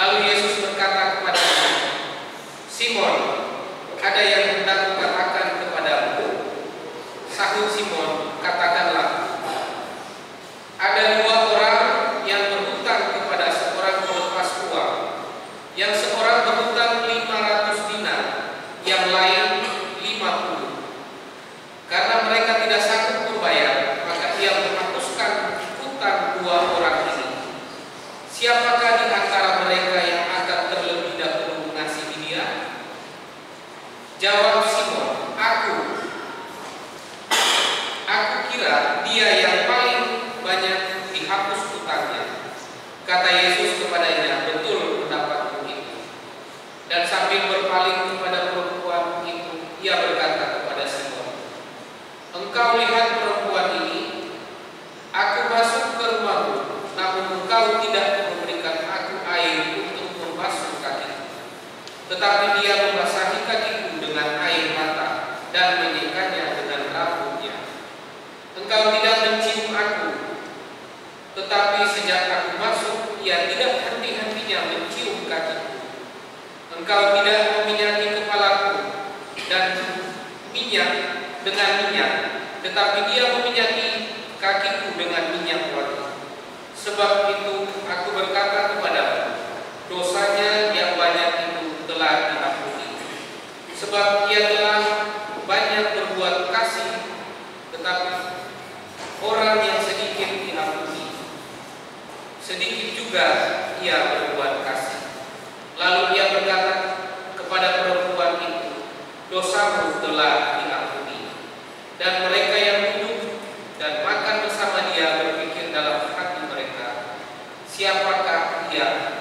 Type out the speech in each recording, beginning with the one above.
Lalu Yesus berkata Simon, katakanlah, ada dua orang yang berhutang kepada seorang pelepas uang. Yang seorang berhutang 500 dinar, yang lain 50. Karena mereka tidak sanggup membayar, maka ia menghapuskan hutang dua orang ini. Siapakah di antara mereka yang akan terlebih dahulu mengasihi dia? Jawab Simon, aku kira dia yang paling banyak dihapus hutangnya. Kata Yesus kepadanya, betul pendapatmu itu. Dan sambil berpaling kepada perempuan itu, ia berkata kepada Simon, engkau lihat perempuan ini, aku masuk ke rumahmu, namun engkau tidak memberikan aku air untuk membasuh kakiku. Tetapi dia membasahi kakiku dengan air mata dan menyekanya dengan rambutnya. Engkau tidak mencium aku, tetapi sejak aku masuk, ia tidak henti-hentinya mencium kakiku. Engkau tidak meminyaki kepalaku dan minyak dengan minyak, tetapi dia meminyaki kakiku dengan minyak wangi. Sebab itu aku berkata kepadamu, dosanya yang banyak itu telah diampuni, sebab ia telah banyak berbuat kasih. Tetapi orang yang sedikit diampuni, sedikit juga ia berbuat kasih. Lalu ia berkata kepada perempuan itu, dosamu telah diampuni. Dan mereka yang duduk dan makan bersama dia berpikir dalam hati mereka, siapakah ia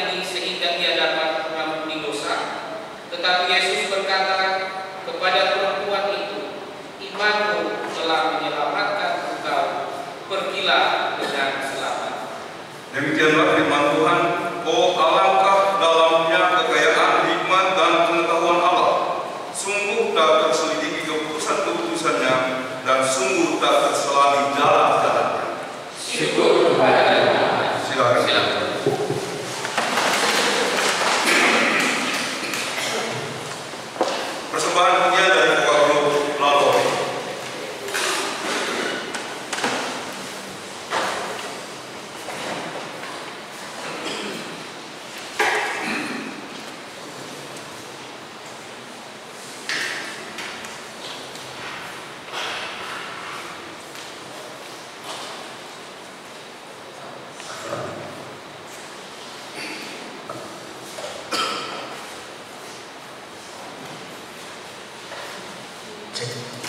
ini sehingga ia dapat mengampuni dosa? Tetapi Yesus berkata kepada perempuan itu, imanmu telah menyelamatkan engkau, pergilah dengan selamat. Demikianlah firman Tuhan. Oh, alangkah dalamnya kekayaan hikmat dan pengetahuan Allah. Sungguh tak terselidiki keputusan-keputusannya, dan sungguh tak terselami jalan-jalannya. Syukur kepada Allah. Silakan. Persembahan pujian dari vokal grup Laloi. Cek.